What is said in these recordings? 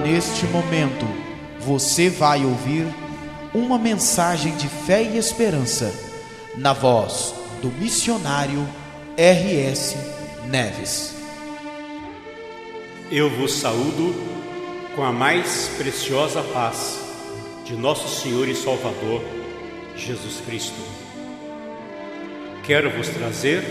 Neste momento, você vai ouvir uma mensagem de fé e esperança na voz do missionário R.S. Neves. Eu vos saúdo com a mais preciosa paz de nosso Senhor e Salvador, Jesus Cristo. Quero vos trazer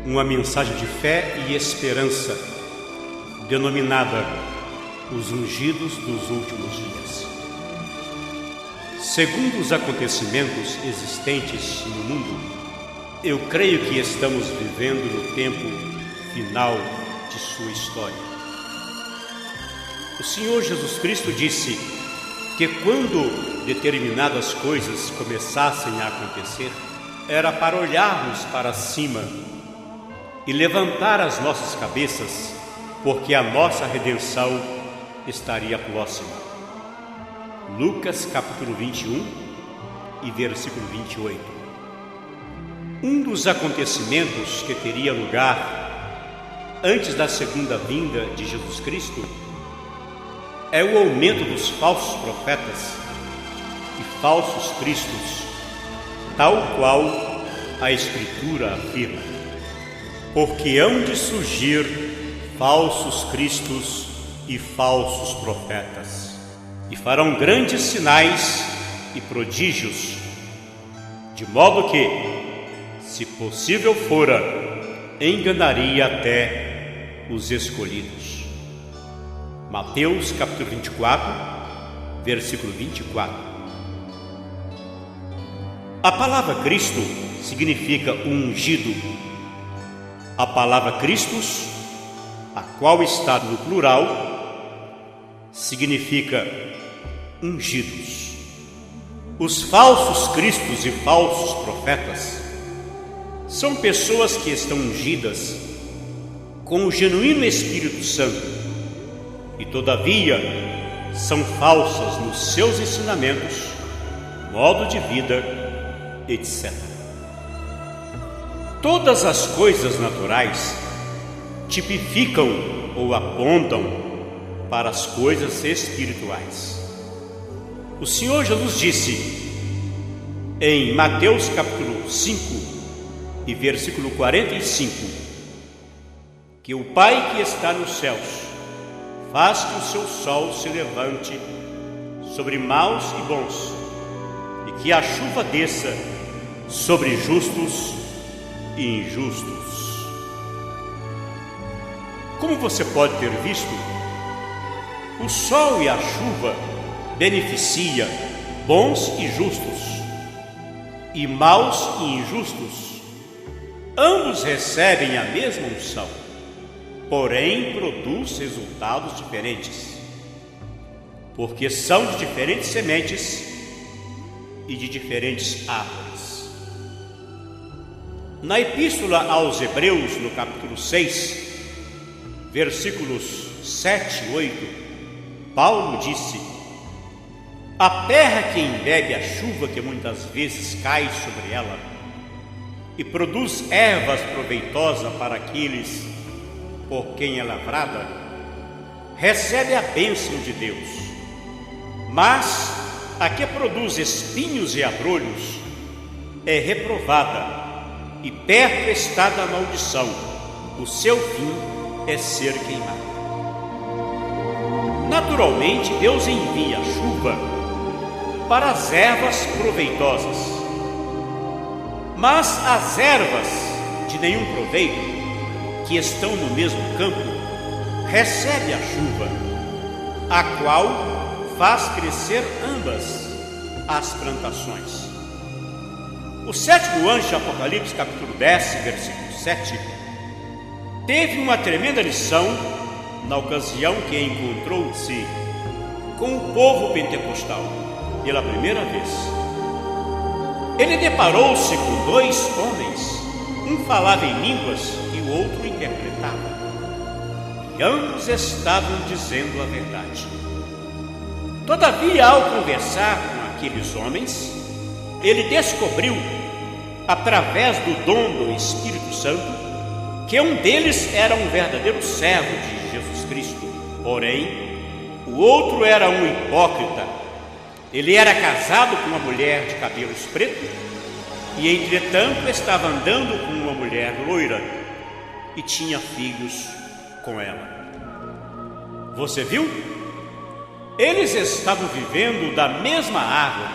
uma mensagem de fé e esperança, denominada Os Ungidos dos Últimos Dias. Segundo os acontecimentos existentes no mundo, eu creio que estamos vivendo no tempo final de sua história. O Senhor Jesus Cristo disse que quando determinadas coisas começassem a acontecer, era para olharmos para cima e levantar as nossas cabeças, porque a nossa redenção estaria próxima. Lucas capítulo 21 e versículo 28. Um dos acontecimentos que teria lugar antes da segunda vinda de Jesus Cristo é o aumento dos falsos profetas e falsos cristos, tal qual a Escritura afirma. Porque hão de surgir falsos cristos e falsos profetas, e farão grandes sinais e prodígios, de modo que, se possível fora, enganaria até os escolhidos. Mateus capítulo 24, versículo 24. A palavra Cristo significa ungido. A palavra Cristos, a qual está no plural, significa ungidos. Os falsos cristos e falsos profetas são pessoas que estão ungidas com o genuíno Espírito Santo e, todavia, são falsas nos seus ensinamentos, modo de vida, etc. Todas as coisas naturais tipificam ou apontam para as coisas espirituais. O Senhor Jesus disse em Mateus capítulo 5 e versículo 45 que o Pai que está nos céus faz que o seu sol se levante sobre maus e bons, e que a chuva desça sobre justos e injustos. Como você pode ter visto, o sol e a chuva beneficia bons e justos, e maus e injustos. Ambos recebem a mesma unção, porém produz resultados diferentes, porque são de diferentes sementes e de diferentes árvores. Na Epístola aos Hebreus, no capítulo 6, versículos 7 e 8, Paulo disse: a terra que embebe a chuva que muitas vezes cai sobre ela e produz ervas proveitosas para aqueles por quem é lavrada, recebe a bênção de Deus. Mas a que produz espinhos e abrolhos é reprovada, e perto está da maldição, o seu fim é ser queimado. Naturalmente, Deus envia chuva para as ervas proveitosas, mas as ervas de nenhum proveito, que estão no mesmo campo, recebem a chuva, a qual faz crescer ambas as plantações. O sétimo anjo de Apocalipse, capítulo 10, versículo 7, teve uma tremenda lição na ocasião que encontrou-se com o povo pentecostal pela primeira vez. Ele deparou-se com dois homens, um falava em línguas e o outro interpretava, e ambos estavam dizendo a verdade. Todavia, ao conversar com aqueles homens, ele descobriu, através do dom do Espírito Santo, que um deles era um verdadeiro servo de Jesus Cristo, porém O outro era um hipócrita. Ele era casado com uma mulher de cabelos pretos e, entretanto, estava andando com uma mulher loira e tinha filhos com ela. Você viu? Eles estavam vivendo da mesma árvore.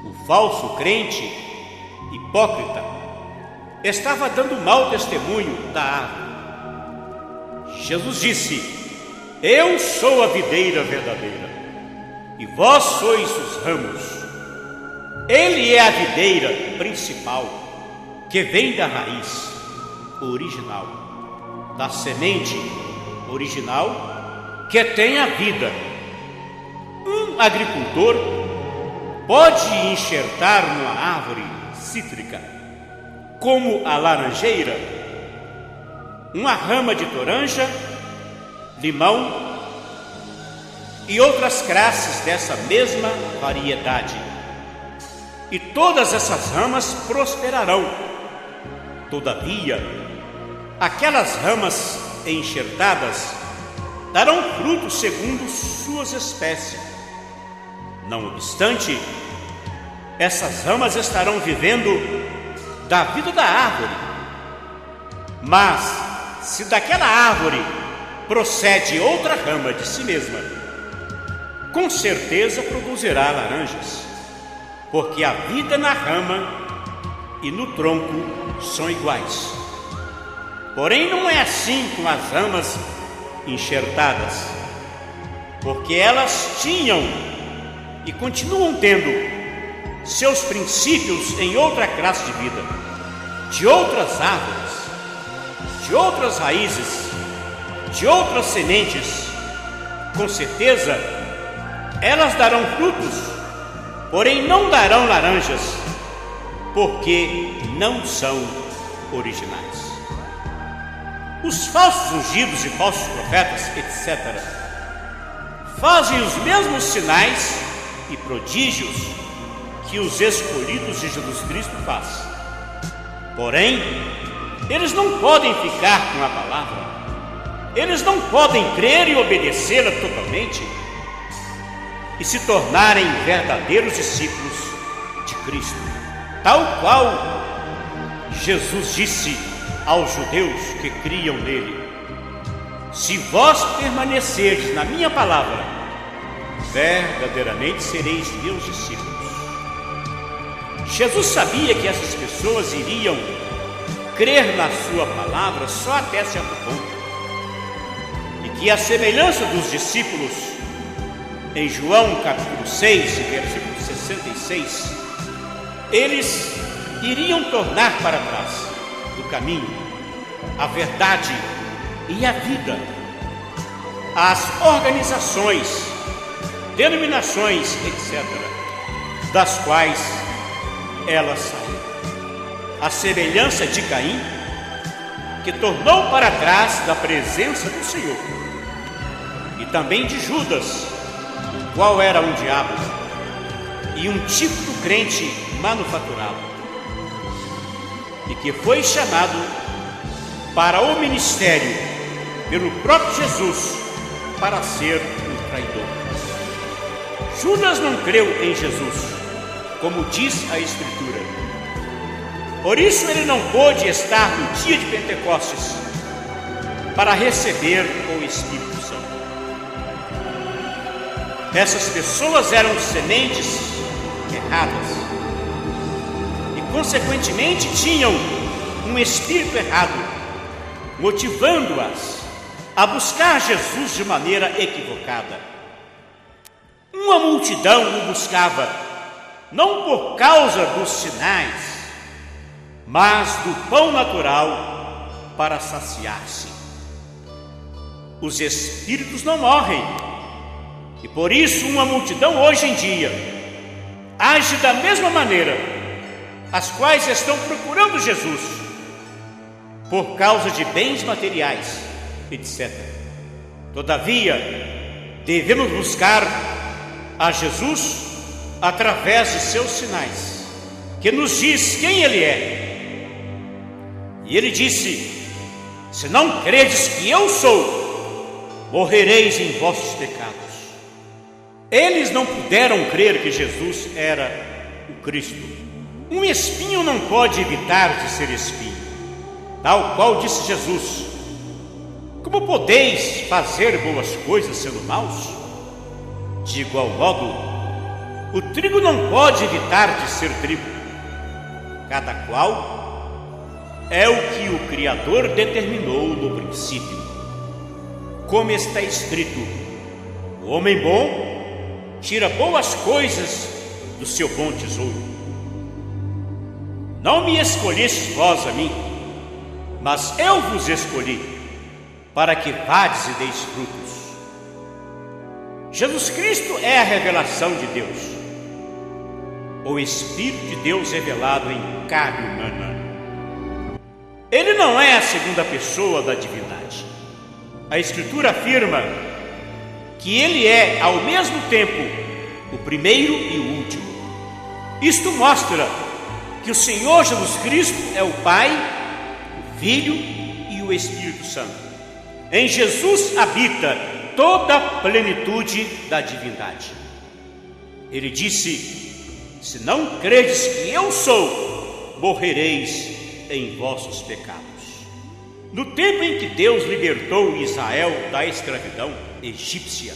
O falso crente, hipócrita, estava dando mau testemunho da árvore. Jesus disse: eu sou a videira verdadeira, e vós sois os ramos. Ele é a videira principal, que vem da raiz original, da semente original, que tem a vida. Um agricultor pode enxertar uma árvore cítrica, como a laranjeira, uma rama de toranja, limão e outras classes dessa mesma variedade, e todas essas ramas prosperarão. Todavia, aquelas ramas enxertadas darão frutos segundo suas espécies. Não obstante, essas ramas estarão vivendo da vida da árvore. Mas, se daquela árvore procede outra rama de si mesma, com certeza produzirá laranjas, porque a vida na rama e no tronco são iguais. Porém, não é assim com as ramas enxertadas, porque elas tinham e continuam tendo seus princípios em outra classe de vida, de outras árvores, de outras raízes, de outras sementes. Com certeza, elas darão frutos, porém não darão laranjas, porque não são originais. Os falsos ungidos e falsos profetas, etc., fazem os mesmos sinais e prodígios que os escolhidos de Jesus Cristo fazem. Porém, eles não podem ficar com a palavra. Eles não podem crer e obedecê-la totalmente e se tornarem verdadeiros discípulos de Cristo, tal qual Jesus disse aos judeus que criam nele: se vós permanecerdes na minha palavra, verdadeiramente sereis meus discípulos. Jesus sabia que essas pessoas iriam crer na sua palavra só até certo ponto, e que a semelhança dos discípulos em João capítulo 6, versículo 66, eles iriam tornar para trás do caminho, a verdade e a vida, as organizações, denominações, etc., das quais elas saíram. A semelhança de Caim, que tornou para trás da presença do Senhor, e também de Judas, o qual era um diabo e um típico crente manufaturado, e que foi chamado para o ministério pelo próprio Jesus para ser um traidor. Judas não creu em Jesus, como diz a Escritura. Por isso ele não pôde estar no dia de Pentecostes para receber o Espírito Santo. Essas pessoas eram sementes erradas e, consequentemente, tinham um espírito errado, motivando-as a buscar Jesus de maneira equivocada. Uma multidão o buscava, não por causa dos sinais, mas do pão natural para saciar-se. Os espíritos não morrem, e por isso uma multidão hoje em dia age da mesma maneira, as quais estão procurando Jesus por causa de bens materiais, etc. Todavia, devemos buscar a Jesus através de seus sinais, que nos diz quem Ele é. E Ele disse: se não credes que eu sou, morrereis em vossos pecados. Eles não puderam crer que Jesus era o Cristo. Um espinho não pode evitar de ser espinho, tal qual disse Jesus: como podeis fazer boas coisas sendo maus? De igual modo, o trigo não pode evitar de ser trigo. Cada qual é o que o Criador determinou no princípio. Como está escrito: o homem bom tira boas coisas do seu bom tesouro. Não me escolhestes vós a mim, mas eu vos escolhi, para que vades e deis frutos. Jesus Cristo é a revelação de Deus, o Espírito de Deus revelado em carne humana. Ele não é a segunda pessoa da divindade. A Escritura afirma que ele é ao mesmo tempo o primeiro e o último. Isto mostra que o Senhor Jesus Cristo é o Pai, o Filho e o Espírito Santo. Em Jesus habita toda a plenitude da divindade. Ele disse: se não credes que eu sou, morrereis em vossos pecados. No tempo em que Deus libertou Israel da escravidão egípcia,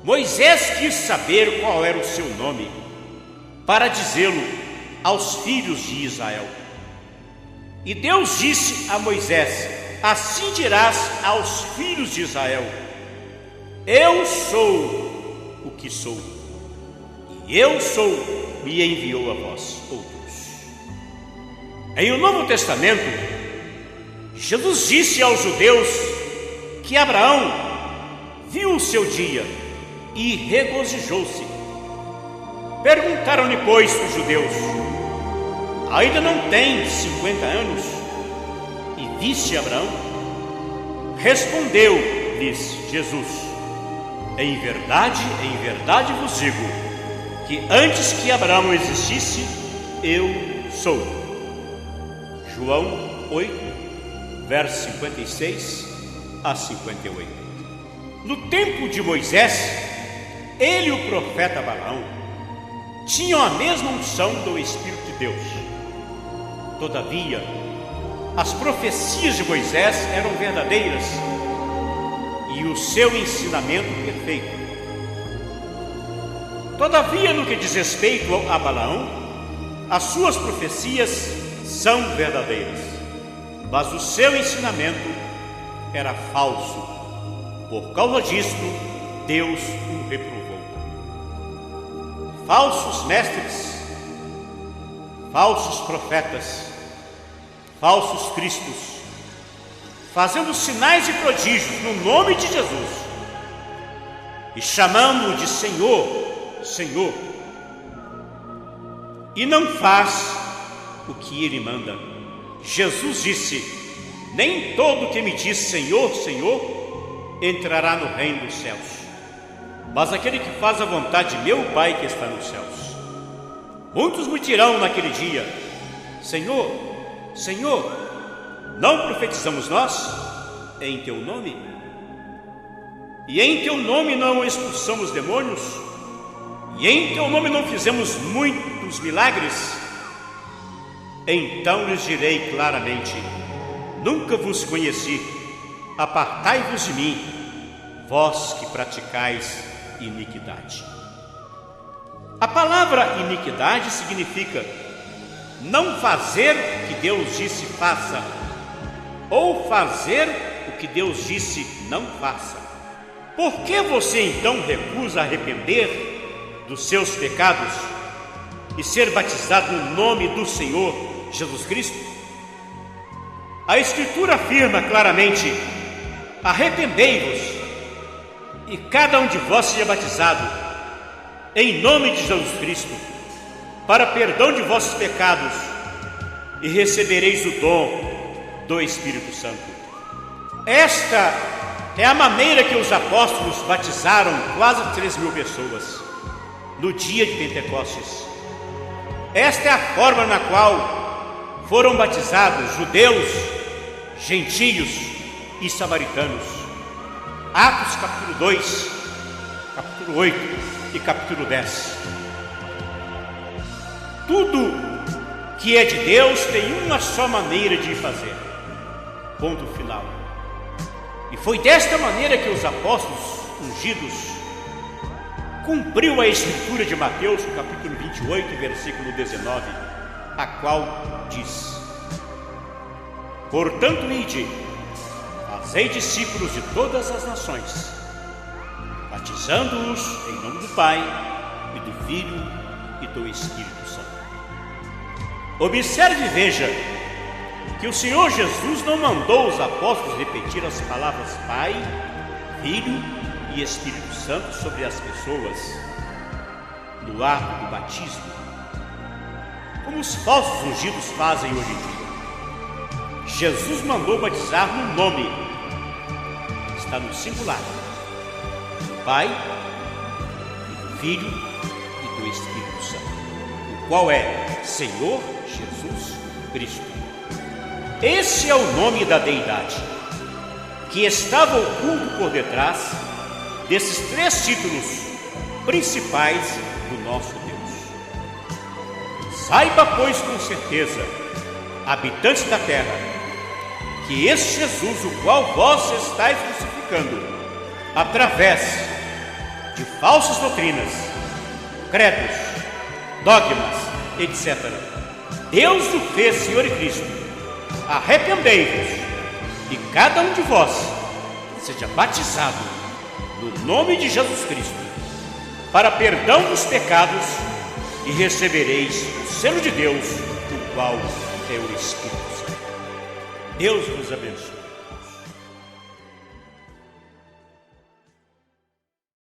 Moisés quis saber qual era o seu nome, para dizê-lo aos filhos de Israel. E Deus disse a Moisés: assim dirás aos filhos de Israel: eu sou o que sou, e eu sou me enviou a vós outros. Em o Novo Testamento, Jesus disse aos judeus que Abraão viu o seu dia e regozijou-se. Perguntaram-lhe, pois, os judeus: ainda não tem 50 anos e viste Abraão? Respondeu-lhes Jesus: em verdade vos digo, que antes que Abraão existisse, eu sou. João 8, versos 56 a 58. No tempo de Moisés, ele e o profeta Balaão tinham a mesma unção do Espírito de Deus. Todavia, as profecias de Moisés eram verdadeiras e o seu ensinamento perfeito. Todavia, no que diz respeito a Balaão, as suas profecias são verdadeiras, mas o seu ensinamento era falso. Por causa disto, Deus o reprovou. Falsos mestres, falsos profetas, falsos cristos, fazendo sinais e prodígios no nome de Jesus e chamando-o de Senhor, Senhor, e não faz o que ele manda. Jesus disse: nem todo que me diz Senhor, Senhor entrará no reino dos céus, mas aquele que faz a vontade de meu Pai que está nos céus. Muitos me dirão naquele dia: Senhor, Senhor, não profetizamos nós em teu nome? E em teu nome não expulsamos demônios? E em teu nome não fizemos muitos milagres? Então lhes direi claramente: nunca vos conheci, apartai-vos de mim, vós que praticais iniquidade. A palavra iniquidade significa não fazer o que Deus disse faça, ou fazer o que Deus disse não faça. Por que você então recusa arrepender dos seus pecados e ser batizado no nome do Senhor Jesus Cristo? A Escritura afirma claramente: arrependei-vos e cada um de vós seja batizado em nome de Jesus Cristo para perdão de vossos pecados, e recebereis o dom do Espírito Santo. Esta é a maneira que os apóstolos batizaram quase 3.000 pessoas no dia de Pentecostes. Esta é a forma na qual foram batizados judeus, gentios e samaritanos. Atos capítulo 2, capítulo 8 e capítulo 10. Tudo que é de Deus tem uma só maneira de fazer. Ponto final. E foi desta maneira que os apóstolos ungidos cumpriu a escritura de Mateus, capítulo 28, versículo 19, a qual diz: portanto, ide, fazei discípulos de todas as nações, batizando-os em nome do Pai, e do Filho e do Espírito Santo. Observe e veja que o Senhor Jesus não mandou os apóstolos repetir as palavras Pai, Filho e Espírito Santo sobre as pessoas no ato do batismo, como os falsos ungidos fazem hoje em dia. Jesus mandou batizar no nome, está no singular, do Pai, do Filho e do Espírito Santo, o qual é Senhor Jesus Cristo. Esse é o nome da deidade, que estava oculto por detrás desses três títulos principais do nosso Deus. Saiba, pois, com certeza, habitantes da terra, que esse Jesus, o qual vós estáis crucificando, através de falsas doutrinas, credos, dogmas, etc., Deus o fez Senhor e Cristo. Arrependei-vos, e cada um de vós seja batizado no nome de Jesus Cristo, para perdão dos pecados, e recebereis o selo de Deus, o qual é o Espírito Santo. Deus vos abençoe.